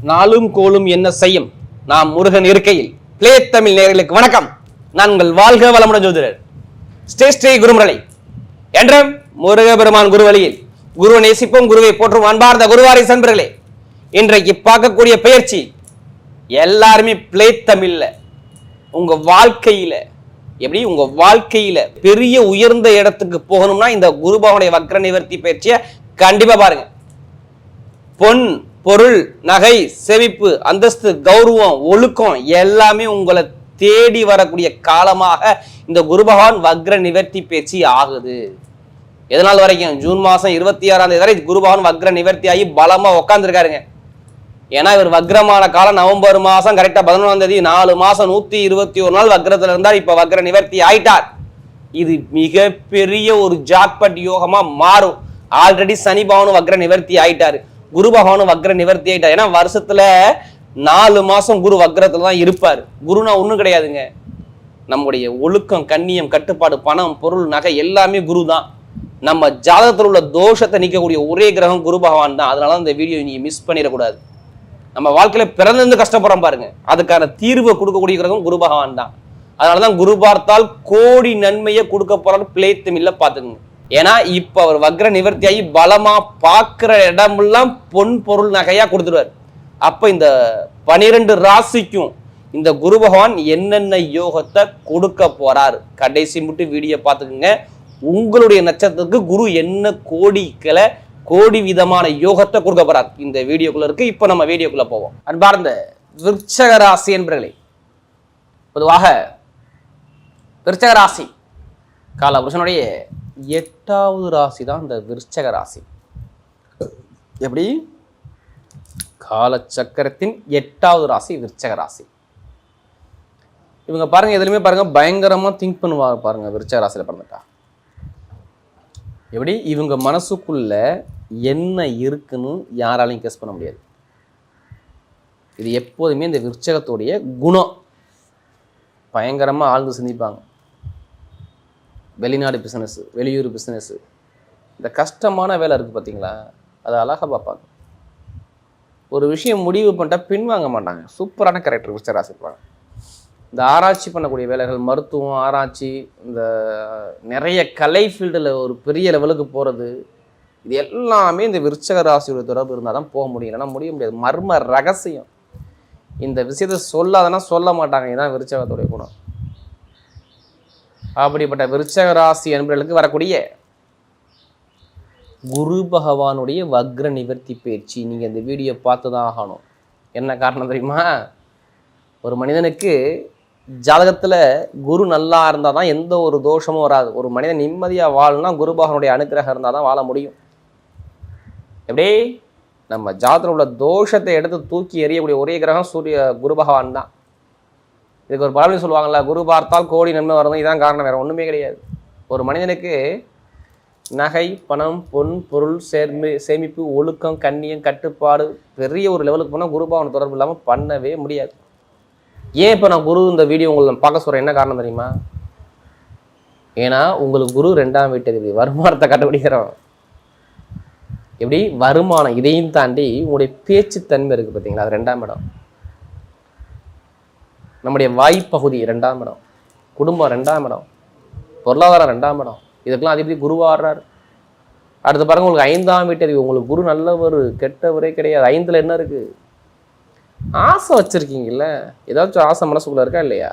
நாளும் கோளும் என்ன செய்யும் நாம் முருகன் இருக்கையில் பிளே தமிழ் நேயர்களுக்கு வணக்கம். நான் உங்கள் வாழ்க வளமுடன் ஜோதிடர் ஸ்ரீ குருமுரளி என்றும் முருகபெருமான் குருவழியில் குருவை நேசிப்போம், குருவை போற்றும் அன்பார்ந்த குருவாரி சன்பர்களே. இன்றைக்கு பார்க்கக்கூடிய பயிற்சி எல்லாருமே பிளே தமிழ்ல உங்க வாழ்க்கையில எப்படி உங்க வாழ்க்கையில பெரிய உயர்ந்த இடத்துக்கு போகணும்னா இந்த குரு பகவானுடைய வக்ர நிவர்த்தி பயிற்சியை கண்டிப்பா பாருங்க. பொன் பொருள் நகை செவிப்பு அந்தஸ்து கௌரவம் ஒழுக்கம் எல்லாமே உங்களை தேடி வரக்கூடிய காலமாக இந்த குரு பகவான் வக்ர நிவர்த்தி பயிற்சி ஆகுது. எதனால் வரைக்கும் ஜூன் மாசம் 26ஆம் தேதி வரை குரு பகவான் வக்ர நிவர்த்தி ஆகி பலமா உட்காந்துருக்காருங்க. ஏன்னா இவர் வக்ரமான காலம் நவம்பர் மாசம் கரெக்டா 11ஆம் தேதி 4 மாசம் 121 நாள் வக்ரத்துல இருந்தார். இப்ப வக்ர நிவர்த்தி ஆயிட்டார். இது மிகப்பெரிய ஒரு ஜாக்பட் யோகமா மாறும். ஆல்ரெடி சனி பகவானும் வக்ர நிவர்த்தி ஆயிட்டாரு, குரு பகவானும் வக்ர நிவர்த்தி ஆயிட்டார். ஏன்னா வருஷத்துல 4 மாசம் குரு வக்ரத்துல தான் இருப்பாரு. குருனா ஒண்ணும் கிடையாதுங்க, நம்முடைய ஒழுக்கம் கண்ணியம் கட்டுப்பாடு பணம் பொருள் நகை எல்லாமே குரு தான். நம்ம ஜாதகத்தில் உள்ள தோஷத்தை நீக்கக்கூடிய ஒரே கிரகம் குரு பகவான் தான். அதனால இந்த வீடியோ நீங்க மிஸ் பண்ணிடக்கூடாது. நம்ம வாழ்க்கையில பிறந்திருந்து கஷ்டப்படுறோம் பாருங்க, அதுக்கான தீர்வை கொடுக்கக்கூடிய கிரகம் குரு பகவான் தான். அதனாலதான் குரு பார்த்தால் கோடி நன்மையை கொடுக்க போறான்னு பிளே தமிழ்ல பாத்துக்கோங்க. ஏன்னா இப்ப அவர் வக்ர நிவர்த்தி ஆகி பலமா பாக்குற இடமெல்லாம் பொன் பொருள் நகையா கொடுத்துருவார். அப்ப இந்த 12 ராசிக்கும் இந்த குரு பகவான் என்னென்ன யோகத்தை கொடுக்க போறார் கடைசி மட்டும் வீடியோ பார்த்துக்குங்க. உங்களுடைய நட்சத்திரத்துக்கு குரு என்ன கோடி விதமான யோகத்தை கொடுக்க போறார் இந்த வீடியோக்குள்ள இருக்கு. இப்ப நம்ம வீடியோக்குள்ள போவோம். அன்பார்ந்த விருச்சக ராசி என்பர்களே, பொதுவாக விருச்சக ராசி காலபுருஷனுடைய 8வது ராசி தான் இந்த விருச்சக ராசி. எப்படி காலச்சக்கரத்தின் 8வது ராசி விருச்சக ராசி. இவங்க பாருங்க, எதுலையுமே பாருங்க பயங்கரமா திங்க் பண்ணுவாங்க பாருங்க. விருச்சக ராசியில பிறந்துட்டா எப்படி இவங்க மனசுக்குள்ள என்ன இருக்குன்னு யாராலையும் கெஸ் பண்ண முடியாது. இது எப்போதுமே இந்த விருச்சகத்துடைய குணம். பயங்கரமா ஆழ்ந்து சிந்திப்பாங்க. வெளிநாடு பிசினஸ், வெளியூர் பிசினஸ், இந்த கஷ்டமான வேலை இருக்கு பார்த்தீங்களா, அதை அழகாக பார்ப்பாங்க. ஒரு விஷயம் முடிவு பண்ணிட்டா பின்வாங்க மாட்டாங்க. சூப்பரான கேரக்டர் விருச்சக ராசி இருப்பாங்க. இந்த ஆராய்ச்சி பண்ணக்கூடிய வேலைகள், மருத்துவம் ஆராய்ச்சி, இந்த நிறைய கலை ஃபீல்டில் ஒரு பெரிய லெவலுக்கு போகிறது, இது எல்லாமே இந்த விருச்சக ராசியோட தொடர்பு இருந்தால் தான் போக முடியும். இல்லைன்னா முடிய முடியாது. மர்ம ரகசியம். இந்த விஷயத்தை சொல்லாதனா சொல்ல மாட்டாங்க. இதுதான் விருச்சகத்துடைய குணம். அப்படிப்பட்ட விருச்சக ராசி என்பவர்களுக்கு வரக்கூடிய குரு பகவானுடைய வக்ர நிவர்த்தி பயிற்சி நீங்கள் இந்த வீடியோ பார்த்து தான் ஆகணும். என்ன காரணம் தெரியுமா? ஒரு மனிதனுக்கு ஜாதகத்தில் குரு நல்லா இருந்தால் தான் எந்த ஒரு தோஷமும் வராது. ஒரு மனிதன் நிம்மதியாக வாழணும்னா குரு பகவானுடைய அனுக்கிரகம் இருந்தால் தான் வாழ முடியும். எப்படி நம்ம ஜாதகத்தில் உள்ள தோஷத்தை எடுத்து தூக்கி எறியக்கூடிய ஒரே கிரகம் குரு பகவான் தான். இதுக்கு ஒரு பலன் சொல்லுவாங்கள்ல, குரு பார்த்தால் கோடி நன்மை வரணும். இதான் காரணம், வேறு ஒன்றுமே கிடையாது. ஒரு மனிதனுக்கு நகை பணம் பொன் பொருள் சேமிப்பு ஒழுக்கம் கண்ணியம் கட்டுப்பாடு பெரிய ஒரு லெவலுக்கு போனால் குரு பகவான் தொடர்பு இல்லாமல் பண்ணவே முடியாது. ஏன் இப்போ நான் குரு இந்த வீடியோ உங்களை பார்க்க சொல்கிறேன், என்ன காரணம் தெரியுமா? ஏன்னா உங்களுக்கு குரு 2ஆம் வீட்டு வருமானத்தை கண்டுபிடிக்கிறோம். எப்படி வருமானம், இதையும் தாண்டி உங்களுடைய பேச்சுத்தன்மை இருக்குது பார்த்தீங்களா, அது 2ஆம் இடம். நம்முடைய வாய்ப்பகுதி 2ஆம் இடம், குடும்பம் 2ஆம் இடம், பொருளாதாரம் 2ஆம் இடம். இதுக்கெல்லாம் அதிபதி குருவாடுறார். அடுத்து பாருங்க, உங்களுக்கு 5ஆம் வீட்டு உங்களுக்கு குரு நல்லவர் கெட்டவரே கிடையாது. 5ல் என்ன இருக்கு? ஆசை வச்சிருக்கீங்கல்ல, ஏதாச்சும் ஆசை மனசுக்குள்ள இருக்கா இல்லையா?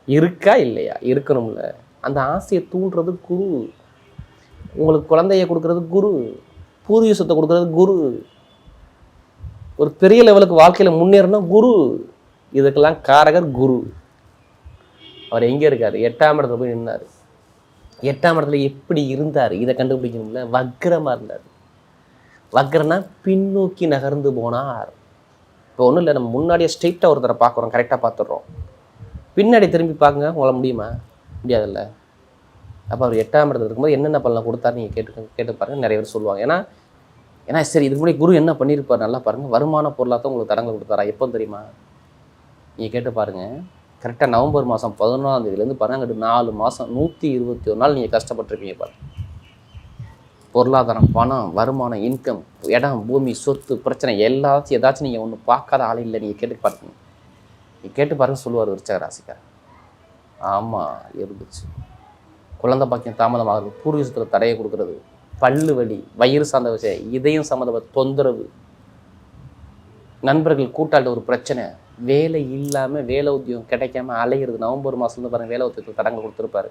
இருக்கா இல்லையா? இருக்கணும்ல. அந்த ஆசையை தூண்டுறது குரு. உங்களுக்கு குழந்தைய கொடுக்கறது குரு, பூர்வீக சொத்தை கொடுக்கறது குரு, ஒரு பெரிய லெவலுக்கு வாழ்க்கையில முன்னேறணும் குரு. இதுக்கெல்லாம் காரகர் குரு. அவர் எங்க இருக்காரு? 8ஆம் இடத்துல போய் நின்னாரு. 8ஆம் இடத்துல எப்படி இருந்தார் இதை கண்டுபிடிக்கணும்ல. வக்ரமா இருந்தார். வக்ரனா பின்னோக்கி நகர்ந்து போனார். இப்போ ஒன்றும் இல்லை, நம்ம முன்னாடியே ஸ்ட்ரெயிட்டாக ஒருத்தரை பார்க்குறோம், கரெக்டாக பார்த்துடுறோம். பின்னாடி திரும்பி பார்க்குங்க, உங்களால் முடியுமா? முடியாதுல்ல. அப்போ அவர் 8ஆம் இடத்துல இருக்கும்போது என்னென்ன பலன் கொடுத்தாரு நீங்கள் கேட்டு பாருங்கள். நிறைய பேர் சொல்லுவாங்க. ஏன்னா சரி, இதுக்கு முன்னாடி குரு என்ன பண்ணியிருப்பார் நல்லா பாருங்கள். வருமான பொருளாக உங்களுக்கு தரங்கள் கொடுத்தாரா? எப்போ தெரியுமா? நீங்கள் கேட்டு பாருங்கள். கரெக்டாக நவம்பர் மாதம் 11ஆம் தேதியிலேருந்து பாருங்கள், 4 மாதம் 121 நாள் நீங்கள் கஷ்டப்பட்டுருப்பீங்க பாருங்கள். பொருளாதாரம், பணம், வருமானம், இன்கம், இடம், பூமி, சொத்து, பிரச்சனை எல்லாத்தையும் ஏதாச்சும் நீங்கள் ஒன்று பார்க்காத ஆள் இல்லை. நீங்கள் கேட்டு பாருங்க, நீங்கள் கேட்டு பாருங்க சொல்லுவார் விருச்சிக ராசிக்கார். ஆமாம் இருந்துச்சு. குழந்தை பாக்கியம் தாமதமாகிறது, பூர்வீகத்தில் தடையை கொடுக்கறது, பல்லு வலி, வயிறு சார்ந்த விஷயம், இதயம் சம்மந்தப்பட்ட தொந்தரவு, நண்பர்கள் கூட்டாளி ஒரு பிரச்சனை, வேலை இல்லாமல் வேலை உத்தியோகம் கிடைக்காம அலையிறது. நவம்பர் மாதத்துலேருந்து பாருங்கள் வேலை உத்தியோகத்தில் தடங்கள் கொடுத்துருப்பாரு.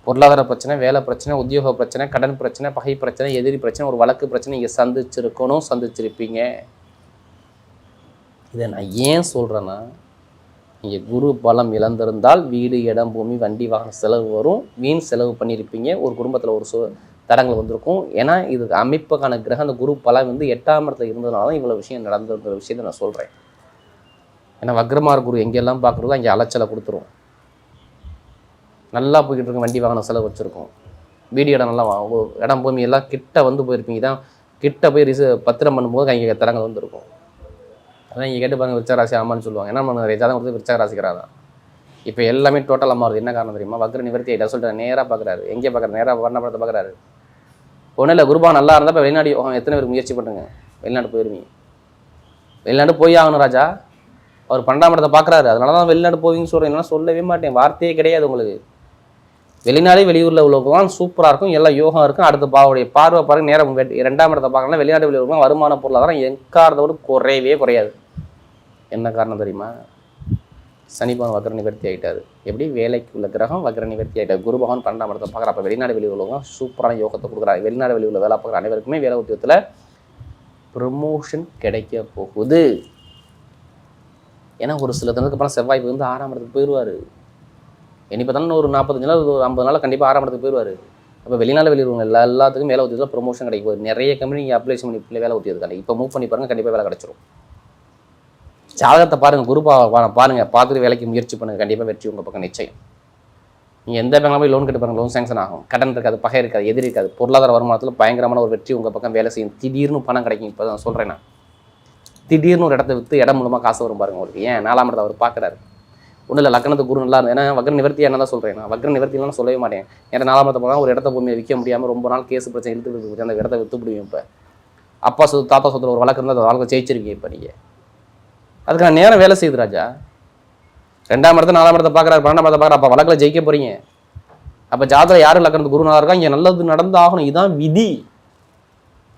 பொருளாதார பிரச்சனை, வேலை பிரச்சனை, உத்தியோக பிரச்சனை, கடன் பிரச்சனை, பகை பிரச்சனை, எதிரி பிரச்சனை, ஒரு வழக்கு பிரச்சனை நீங்கள் சந்திச்சிருப்பீங்க. இதை நான் ஏன் சொல்கிறேன்னா, நீங்கள் குரு பலம் இழந்திருந்தால் வீடு, இடம், பூமி, வண்டி, வாகன செலவு வரும். வீண் செலவு பண்ணியிருப்பீங்க. ஒரு குடும்பத்தில் ஒரு தடங்கள் வந்திருக்கும். ஏன்னா இதுக்கு அமைப்புக்கான கிரகம் அந்த குரு பலம் 8ஆம் இடத்துல இருந்ததுனால தான் இவ்வளோ விஷயம் நடந்திருக்கிற விஷயத்தை நான் சொல்கிறேன். ஏன்னா வக்ரமார் குரு எங்கெல்லாம் பார்க்குறதோ அங்கே அலைச்சலை கொடுத்துரும். நல்லா போய்கிட்டு இருக்கும், வண்டி வாகன செலவு வச்சுருக்கோம். வீடு இடம் நல்லா இடம், பூமி எல்லாம் கிட்ட போயிருப்பீங்க. தான் கிட்ட போய் பத்திரம் பண்ணும்போது அங்கே தடங்கள் வந்துருக்கும். அதான் இங்கே கேட்டு பாருங்கள் விருச்சிக ராசி ஆமான்னு சொல்லுவாங்க. என்ன பண்ணுறது, ஜாதகம் கொடுத்து விருச்சிக ராசிக்கிறாதான். இப்போ எல்லாமே டோட்டலாக மாறுது. என்ன காரணம் தெரியுமா? வக்ர நிவர்த்தி ஆகிட்ட சொல்லிட்டு நேராக பார்க்குறாரு. எங்கே பார்க்குறாரு? நேராக வர்ணப்படத்தை பார்க்குறாரு. ஒன்றும் இல்லை, குருபா நல்லா இருந்தால் இப்போ வெளிநாடு எத்தனை பேருக்கு முயற்சி பண்ணுங்க, வெளிநாடு போயிருவீங்க. வெளிநாடு போய் ஆகணும் ராஜா. அவர் 12ஆம் இடத்தை பார்க்குறாரு, அதனால தான் வெளிநாடு போவீங்கன்னு சொல்கிறேன். இல்லைனா சொல்லவே மாட்டேன், வார்த்தையே கிடையாது உங்களுக்கு. வெளிநாடே வெளியூரில் உள்ளவங்க சூப்பராக இருக்கும், எல்லாம் யோகம் இருக்கும். அடுத்த பார்வை பாருங்க, நேரம் 2ஆம் இடத்தை பார்க்கலாம். வெளிநாடு வெளியூர் வருமான பொருளாதாரம் எங்காரதோடு குறையவே குறையாது. என்ன காரணம் தெரியுமா? சனிபகவான் வக்ர நிவர்த்தி ஆகிட்டார். எப்படி வேலைக்கு உள்ள கிரகம் வக்ர நிவர்த்தி ஆகிட்டார். குரு பகவான் 12ஆம் இடத்தை பார்க்குற. அப்போ வெளிநாடு வெளியூர் உள்ளவங்க சூப்பரான யோகத்தை கொடுக்குறாரு. வெளிநாடு வெளியூரில் வேலை பார்க்குற அனைவருக்குமே வேலை உத்தியோகத்தில் ப்ரமோஷன் கிடைக்க போகுது. ஏன்னா ஒரு சில தினத்துக்கு அப்புறம் செவ்வாய் 6ஆம் இடத்துக்கு போயிடுவார். இப்போ தானே ஒரு 45 நாள், ஒரு 50 நாள் கண்டிப்பாக 6ஆம் இடத்துக்கு போயிடுவார். அப்போ வெளிநாடு வெளியூர் எல்லாத்துக்கும் வேலை உத்தியோகத்தில் ப்ரமோஷன் கிடைக்கும் போது நிறைய கம்பெனி நீங்கள் அப்ளை பண்ணி வேலை உத்தியோகத்துக்கான இப்போ மூவ் பண்ணி பாருங்கள், கண்டிப்பாக வேலை கிடச்சிரும். ஜாதகத்தை பாருங்கள், குரு பாருங்கள், பார்த்துட்டு வேலைக்கு முயற்சி பண்ணுங்கள், கண்டிப்பாக வெற்றி உங்கள் பக்கம் நிச்சயம். நீங்கள் எந்த பேங்க்ல போய் லோன் கட்டு பாருங்கள், லோன் சேங்ஷன் ஆகும். கடன் இருக்காது, பகை இருக்காது, எதிரி இருக்காது. பொருளாதார வருமானத்தில் பயங்கரமான ஒரு வெற்றி உங்கள் பக்கம் வேலை செய்யும். திடீர்னு பணம் கிடைக்கும். இப்போ தான் சொல்கிறேன் நான், திடீர்னு ஒரு இடத்த விற்று இடம் மூலமாக காசு வரும் பாருங்கள் உங்களுக்கு. ஏன் 4ஆம் இடத்தை அவர் பார்க்குறாரு. ஒன்றும் இல்லை, லக்னத்துக்கு குரு நல்லா இருந்தது. ஏன்னா வக்ர நிவர்த்தி என்ன தான் சொல்கிறேன் நான், வக்ர நிவர்த்திலாம் சொல்லவே மாட்டேன். ஏன்னா 4ஆம் இடத்தை போனால் ஒரு இடத்த பூமியை விற்க முடியாமல் ரொம்ப நாள் கேஸ் பிரச்சனை இழுத்துட்டு அந்த இடத்த விற்று முடியும். இப்போ அப்பா சொத்து, தாத்தா சொத்துல ஒரு வழக்கு இருந்தால் அந்த வழக்கை ஜெயிச்சிருக்கீங்க. இப்போ நீங்கள் அதுக்கான நேரம் வேலை செய்யுது ராஜா. 2ஆம் இடத்தை 4ஆம் இடத்தை பார்க்குறாரு, 12ஆம் இடத்தை பார்க்குறாரு. அப்போ வழக்கில் ஜெயிக்க போகிறீங்க. அப்போ ஜாதகம் யாரும் லக்னத்துக்கு குரு நல்லா இருக்கா, இங்கே நல்லது நடந்து ஆகணும். இதுதான் விதி.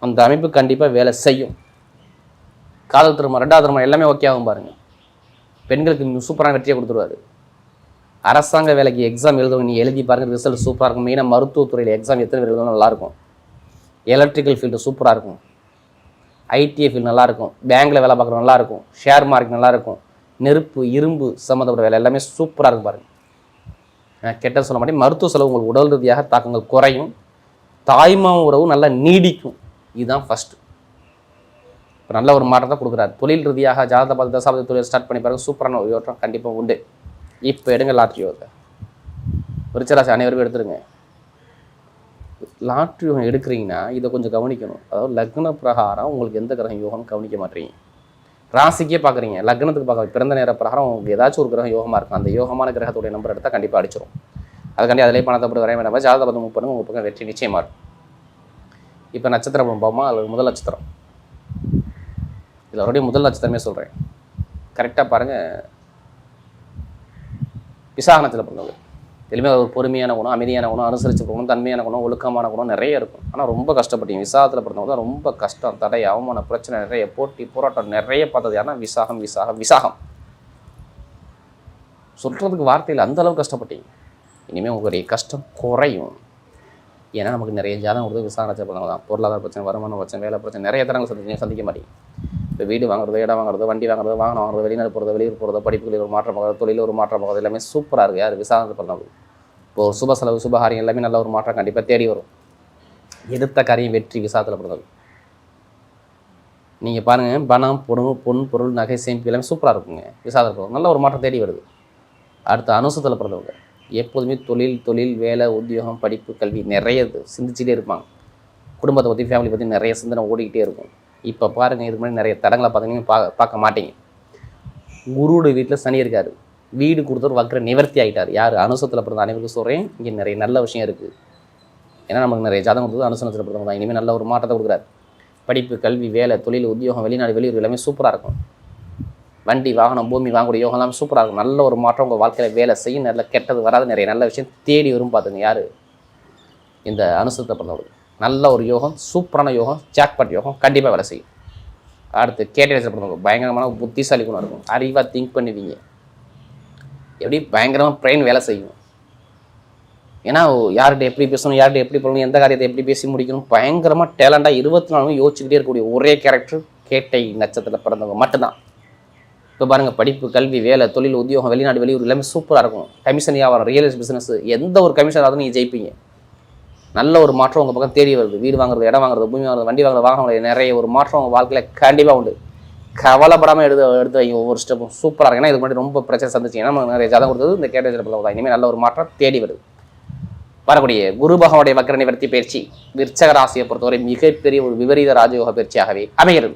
அந்த அமைப்பு கண்டிப்பாக வேலை செய்யும். காதல் திருமணம், 2ஆவது திருமணம் எல்லாமே ஓகே ஆகும் பாருங்கள். பெண்களுக்கு சூப்பரான வெற்றியை கொடுத்துருவாரு. அரசாங்க வேலைக்கு எக்ஸாம் எழுதுவங்க நீங்கள் எழுதி பாருங்கள், ரிசல்ட் சூப்பராக இருக்கும். மெயினாக மருத்துவத்துறையில் எக்ஸாம் எத்தனை பேர் எழுதணும் நல்லாயிருக்கும். எலக்ட்ரிக்கல் ஃபீல்டு சூப்பராக இருக்கும். ஐடிஐ ஃபீல்டு நல்லாயிருக்கும். பேங்க்கில் வேலை பார்க்குறது நல்லாயிருக்கும். ஷேர் மார்க்கெட் நல்லாயிருக்கும். நெருப்பு, இரும்பு சம்மந்தப்பட்ட வேலை எல்லாமே சூப்பராக இருக்கும் பாருங்கள். நான் கெட்ட சொல்ல மாட்டேன். மருத்துவ செலவு உங்களுக்கு உடல் ரீதியாக தாக்கங்கள் குறையும். தாய்மா உறவு நல்லா நீடிக்கும். இதுதான் ஃபஸ்ட்டு. இப்போ நல்ல ஒரு மாற்றத்தை கொடுக்குறாரு. தொழில் ரீதியாக ஜாதகத்தை பார்த்து தசாபதி தொழில் ஸ்டார்ட் பண்ணி பாருங்கள், சூப்பரான ஒரு யோகம் கண்டிப்பாக உண்டு. இப்போ எடுங்க லாட்ரி யோகத்தை. விருச்சிக ராசி அனைவரும் எடுத்துருங்க. லாட்ரி யோகம் எடுக்கிறீங்கன்னா இதை கொஞ்சம் கவனிக்கணும். அதாவது லக்ன பிரகாரம் உங்களுக்கு எந்த கிரகம் யோகம் கவனிக்க மாட்டீங்க. ராசிக்கே பார்க்குறீங்க, லக்னத்துக்கு பார்க்க பிறந்த நேர பிரகாரம் உங்களுக்கு ஏதாச்சும் ஒரு கிரகம் யோகமாக இருக்கும். அந்த யோகமான கிரகத்துடைய நம்பர் எடுத்தால் கண்டிப்பாக அடிச்சிடும். அதுக்காண்டி அதிலே பணத்தை போட்டு வரைய வேண்டாம். ஜாதகத்தை பார்த்து மூவ் பண்ணுங்க, உங்கள் பக்கம் வெற்றி நிச்சயமாக இருக்கும். இப்போ நட்சத்திரம் பார்ப்போமா? அல்லது முதல் நட்சத்திரம். இதில் அவருடைய முதல் நட்சத்திரமே சொல்கிறேன், கரெக்டாக பாருங்கள். விசாக நட்சத்திரம் பிறந்தவங்க எதுவுமே ஒரு பொறுமையான குணம், அமைதியான குணம், அனுசரித்து போகணும், தன்மையான குணம், ஒழுக்கமான குணம் நிறைய இருக்கும். ஆனால் ரொம்ப கஷ்டப்பட்டீங்க. விசாகத்தில் பிறந்தவங்க தான் ரொம்ப கஷ்டம், தடை, அவமான பிரச்சனை நிறைய, போட்டி போராட்டம் நிறைய பார்த்தது யாருன்னா விசாகம். விசாகம் சொல்கிறதுக்கு வார்த்தையில் அந்த அளவுக்கு கஷ்டப்பட்டீங்க. இனிமேல் உங்களுடைய கஷ்டம் குறையும். ஏன்னா நமக்கு நிறைய ஜாதகம் கொடுத்து விசாக நட்சத்திரம் தான். பொருளாதார பிரச்சனை, வருமான பிரச்சனை, வேலை பிரச்சனை நிறைய தரங்கள் சந்திக்க மாட்டீங்க. இப்போ வீடு வாங்குறது, இடம் வாங்குறது, வண்டி வாங்குறது, வாகனம் வாங்குறது, வெளிநாடு போகிறது, வெளியூர் போகிறது, படிப்புகளில் ஒரு மாற்றம் பார்க்குறது, தொழிலில் ஒரு மாற்றம் பார்க்குறது எல்லாமே சூப்பராக இருக்குது. யார் விசாகத்தை பிறந்தவங்க. இப்போது சுப செலவு, சுபகாரியம் எல்லாமே நல்ல ஒரு மாற்றம் கண்டிப்பாக தேடி வரும். எடுத்த காரியம் வெற்றி விசாகத்தில் பிறந்தது. நீங்கள் பாருங்கள், பணம், பொன், பொருள், நகை, சேமிப்பு எல்லாமே சூப்பராக இருக்குங்க. விசாகத்தில் பிறந்தவங்க நல்ல ஒரு மாற்றம் தேடி வருது. அடுத்த அனுசத்தில் பிறந்தவங்க எப்போதுமே தொழில், வேலை, உத்தியோகம், படிப்பு, கல்வி நிறைய சிந்திச்சுட்டே இருப்பாங்க. குடும்பத்தை பற்றி, ஃபேமிலி பற்றி நிறைய சிந்தனை ஓடிக்கிட்டே இருக்கும். இப்போ பாருங்கள், இதுக்கு முன்னாடி நிறைய தடங்களை பார்த்தீங்கன்னா பார்க்க மாட்டீங்க. குருவுடைய வீட்டில் சனி இருக்கார். வீடு கொடுத்தவர் வக்ர நிவர்த்தி ஆகிட்டார். யார்? அனுசத்தில் பிறந்த அனைவருக்கும் சொல்கிறேன், இங்கே நிறைய நல்ல விஷயம் இருக்குது. ஏன்னா நமக்கு நிறைய ஜாதகம் கொடுத்தது அனுசனத்தில் பொறுத்தவங்க தான். இனிமேல் நல்ல ஒரு மாற்றத்தை கொடுக்குறாரு. படிப்பு, கல்வி, வேலை, தொழில், உத்தியோகம், வெளிநாடு, வெளியூர் எல்லாமே சூப்பராக இருக்கும். வண்டி, வாகனம், பூமி வாங்கக்கூடிய யோகம் எல்லாமே சூப்பராக இருக்கும். நல்ல ஒரு மாற்றம் உங்கள் வாழ்க்கையில் வேலை செய்யும். நல்ல கெட்டது வராது, நிறைய நல்ல விஷயம் தேடி வரும். பார்த்துங்க யார் இந்த அனுசனத்தை பொறுத்தவங்களுக்கு நல்ல ஒரு யோகம், சூப்பரான யோகம், ஜாக்பாட் யோகம் கண்டிப்பாக வேலை செய்யும். அடுத்து கேட்டகரிஸை பொறுத்தவங்க பயங்கரமான புத்திசாலி குணம் இருக்கும். அறிவாக திங்க் பண்ணுவீங்க. எப்படி பயங்கரமாக பிரெயின் வேலை செய்யும். ஏன்னா யார்கிட்ட எப்படி பேசணும், யார்கிட்ட எப்படி போகணும், எந்த காரியத்தை எப்படி பேசி முடிக்கணும், பயங்கரமாக டேலண்டாக 24 யோசிச்சுக்கிட்டே இருக்கக்கூடிய ஒரே கேரக்டர் கேட்டை நட்சத்திரத்தில் பிறந்தவங்க மட்டும்தான். இப்போ பாருங்கள், படிப்பு, கல்வி, வேலை, தொழில், உத்தியோகம், வெளிநாடு, வெளியூர் எல்லாமே சூப்பராக இருக்கும். கமிஷன் வியாபாரம், ரியல் எஸ்டேட் பிஸ்னஸ், எந்த ஒரு கமிஷன் ஆகுது நீங்கள் ஜெயிப்பீங்க. நல்ல ஒரு மாற்றம் உங்கள் பக்கம் தேடி வருது. வீடு வாங்குறது, இடம் வாங்குறது, பூமி வாங்குறது, வண்டி வாங்குறது, வாகனம், நிறைய ஒரு மாற்றம் உங்கள் வாழ்க்கையில் கண்டிப்பாக உண்டு. கவலைப்படாமல் எடுத்து வைங்க. ஒவ்வொரு ஸ்டெப்பும் சூப்பராக இருக்கும். ஏன்னா இது மாதிரி ரொம்ப பிரச்சனை சந்திச்சு, ஏன்னா நமக்கு நிறைய ஜாதகம் கொடுத்தது இந்த கேட்டகரி தான். இனிமேல் நல்ல ஒரு மாற்றம் தேடி வருது. வரக்கூடிய குரு பகவானுடைய வக்ர நிவர்த்தி பயிற்சி விருச்சக ராசியை பொறுத்தவரை மிகப்பெரிய ஒரு விபரீத ராஜயோக பயிற்சியாகவே அமைகிறது.